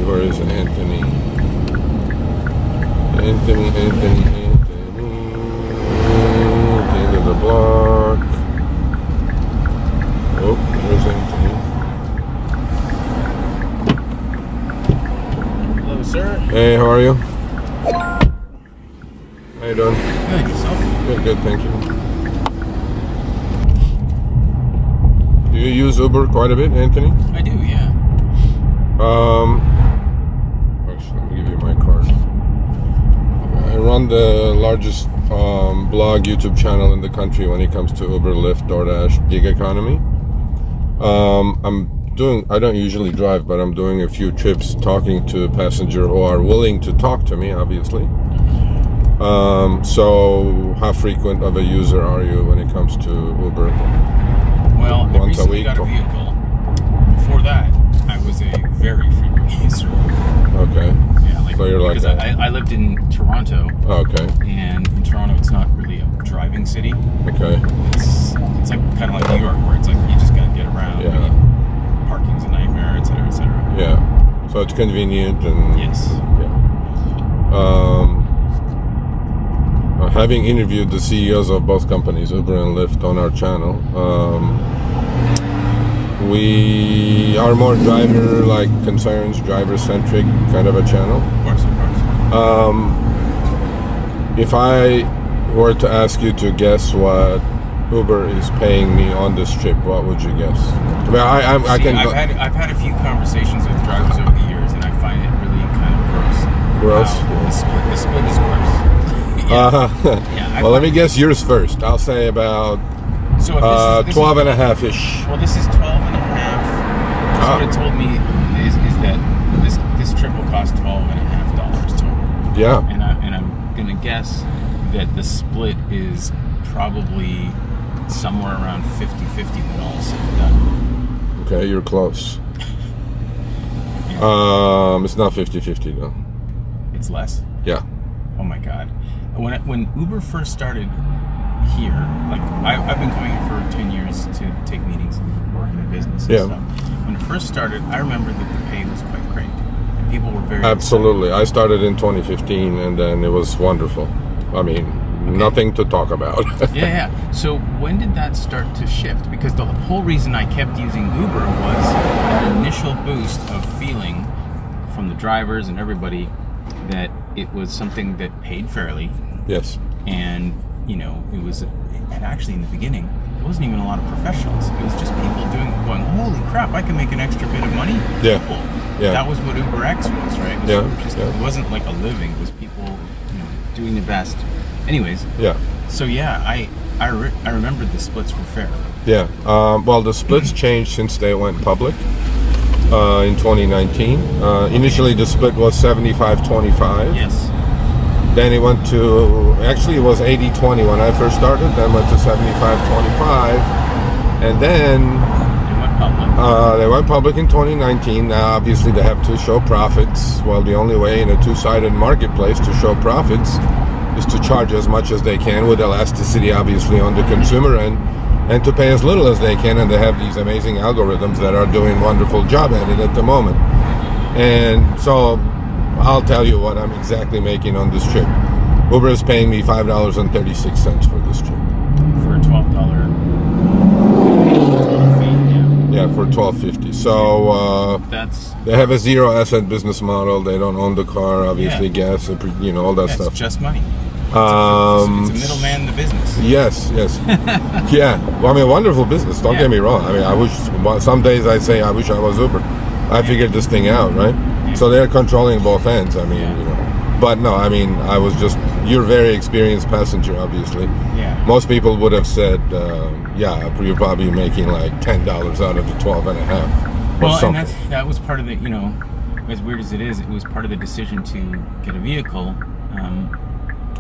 Where is Anthony? Anthony. At the end of the block. Oh, there's Anthony. Hello, sir. Hey, how are you? How you doing? Good, yourself? Good, thank you. Do you use Uber quite a bit, Anthony? I do, yeah. Actually, let me give you my card. I run the largest blog YouTube channel in the country when it comes to Uber, Lyft, DoorDash, gig economy. I don't usually drive, but I'm doing a few trips talking to passengers who are willing to talk to me, obviously. So how frequent of a user are you when it comes to Uber? Well, I Once a recently week? got a vehicle. Before that, I was a very frequent user. Okay. Yeah, like, So you're like because that. I lived in Toronto, Okay. and in Toronto, it's not really a driving city. Okay. It's like kind of like New York, where it's like you just gotta get around. Yeah. Parking's a nightmare, et cetera, et cetera. Yeah. So it's convenient and Yes. yeah. Having interviewed the CEOs of both companies, Uber and Lyft, on our channel, we are more driver-centric kind of a channel. Of course. If I were to ask you to guess what Uber is paying me on this trip, what would you guess? I've had a few conversations with drivers over the years, and I find it really kind of gross. Gross? The split is gross. Yeah, well, let me guess yours first. I'll say about so 12 and a half-ish. Well, this is 12 and a half. What it told me is that this trip will cost $12.50 total. Yeah. And I'm gonna guess that the split is probably somewhere around 50-50 when all is said and done. Okay, you're close. Yeah. It's not 50-50 though. It's less? Yeah. Oh my God. When Uber first started here, like I've been coming here for 10 years to take meetings and work in the business and stuff. When it first started, I remember that the pay was quite great. And people were very Absolutely. I started in 2015 and then it was wonderful. I mean, nothing to talk about. Yeah. So when did that start to shift? Because the whole reason I kept using Uber was that initial boost of feeling from the drivers and everybody that it was something that paid fairly. Yes. And, and actually in the beginning, there wasn't even a lot of professionals. It was just people going, holy crap, I can make an extra bit of money. Yeah. Cool. Yeah. That was what UberX was, right? It was it wasn't like a living. It was people, doing the best. Anyways. Yeah. So yeah, I remember the splits were fair. Yeah. Well, the splits changed since they went public in 2019. Initially, the split was 75-25. Yes. Then it went to, actually it was 80-20 when I first started, then went to 75-25, and then they went public in 2019. Now obviously they have to show profits. Well, the only way in a two-sided marketplace to show profits is to charge as much as they can, with elasticity obviously on the consumer end, and to pay as little as they can, and they have these amazing algorithms that are doing a wonderful job at it at the moment. And so I'll tell you what I'm exactly making on this trip. Uber is paying me $5.36 for this trip. For a $12 fee, yeah, for $12.50. So they have a zero asset business model. They don't own the car, obviously, gas, all that stuff. It's just money. It's a middleman in the business. Yes. Yeah. Well, I mean, wonderful business. Don't get me wrong. I mean, I wish some days I say I wish I was Uber. I figured this thing out, right? So they're controlling both ends. I mean, but no, I mean, you're a very experienced passenger, obviously. Yeah. Most people would have said, you're probably making like $10 out of the 12 and a half. Well, and that was part of the, as weird as it was part of the decision to get a vehicle.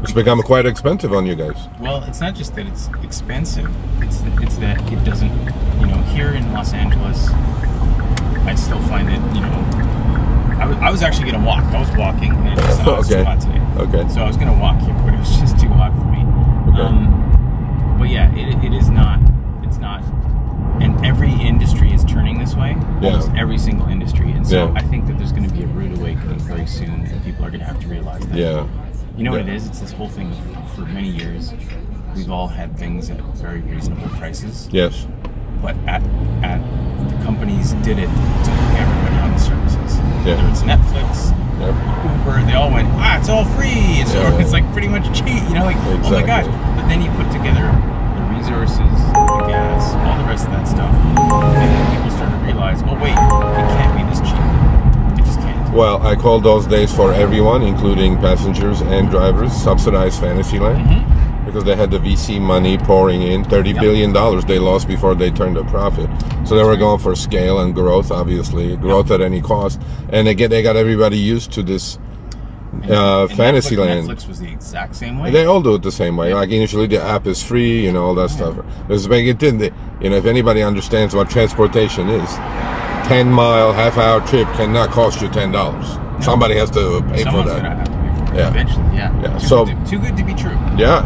It's become quite expensive on you guys. Well, it's not just that it's expensive. It's that it doesn't, here in Los Angeles, I still find it, I was actually going to walk. I was walking, and it was too hot today. Okay. So I was going to walk here, but it was just too hot for me. But yeah, it is not, it's not, and every industry is turning turning this way. Yeah. Almost every single industry, and so Yeah. I think that there's going to be a rude awakening very soon, and people are going to have to realize that. Yeah. You know what it is? It's this whole thing of, for many years, we've all had things at very reasonable prices. Yes. But at the companies did it to hook everybody on the services. Yeah. Whether it's Netflix, Yep. Uber, they all went, it's all free. It's, Yeah. it's like pretty much cheap. You know, like, oh my Exactly. gosh. But then you put together the resources, the gas, all the rest of that stuff, and then people start to realize, oh wait, it can't be this cheap. It just can't. Well, I call those days for everyone, including passengers and drivers, subsidized Fantasyland. Because they had the VC money pouring in, $30 billion they lost before they turned a profit. So they were going for scale and growth, obviously, growth at any cost. And again, they got everybody used to this Fantasyland. Netflix was the exact same way. They all do it the same way. Like initially, the app is free, all that stuff. If anybody understands what transportation is, 10-mile, half-hour trip cannot cost you $10. No. Somebody has to pay for that. Gonna have to pay for it Yeah. eventually. Yeah. Too good to be true. Yeah.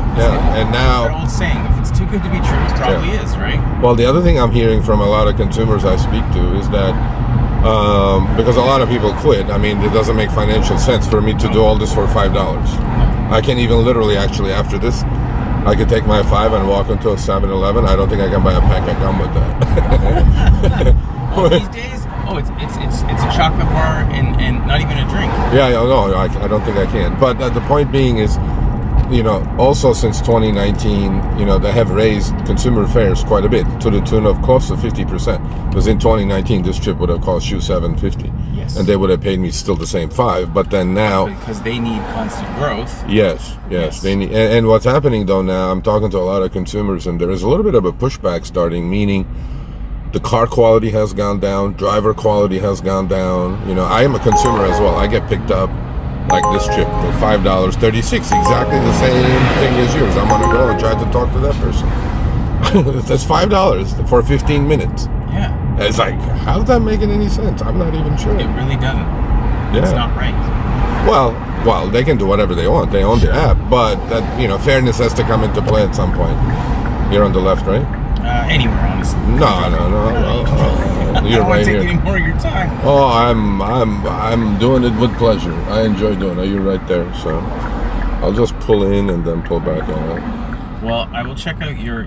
And now, that old saying, if it's too good to be true, it probably is, right? Well, the other thing I'm hearing from a lot of consumers I speak to is that because a lot of people quit. I mean, it doesn't make financial sense for me to do all this for $5. I can even literally, actually, after this, I could take my $5 and walk into a 7-Eleven. I don't think I can buy a pack of gum with that. These days, it's a chocolate bar and not even a drink. Yeah, no, I don't think I can. But the point being is, also since 2019, they have raised consumer fares quite a bit to the tune of close to 50%. Because in 2019, this trip would have cost you $750. Yes. And they would have paid me still the same $5. But then now, because they need constant growth. Yes. They need. And what's happening though now, I'm talking to a lot of consumers, and there is a little bit of a pushback starting, meaning the car quality has gone down, driver quality has gone down. I am a consumer as well. I get picked up like this trip for $5.36, exactly the same thing as yours. I'm gonna go and try to talk to that person. That's $5 for 15 minutes. Yeah. It's like, how does that make any sense? I'm not even sure. It really doesn't. Yeah. It's not right. Well, they can do whatever they want. They own the app, but that fairness has to come into play at some point. You're on the left, right? Anywhere, honestly. No. You're I don't want right to take here. any more of your time. Oh, I'm doing it with pleasure. I enjoy doing it. You're right there, so I'll just pull in and then pull back out. Well, I will check out your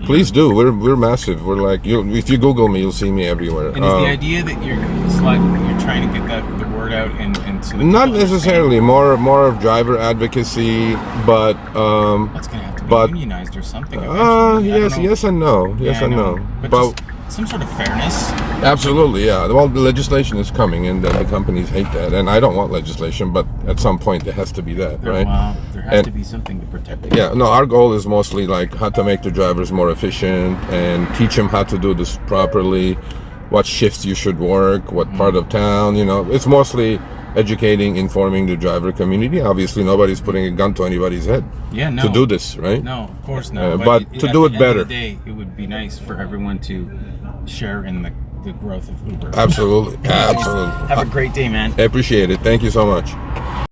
Please do. We're massive. We're like if you Google me, you'll see me everywhere. And is the idea that you're trying to get the word out and so that Not people necessarily understand? more of driver advocacy, but That's gonna have to be unionized or something. yes and no. Yes and no. But just some sort of fairness. Absolutely, yeah. Well, the legislation is coming, and the companies hate that. And I don't want legislation, but at some point there has to be that, right? Well, there has to be something to protect it. Yeah, no, our goal is mostly like how to make the drivers more efficient and teach them how to do this properly, what shifts you should work, what part of town, It's mostly educating, informing the driver community. Obviously, nobody's putting a gun to anybody's head to do this, right? No, of course not. But to do it better. At the end of the day, it would be nice for everyone to share in the growth of Uber. Absolutely. Absolutely. Have a great day, man. I appreciate it. Thank you so much.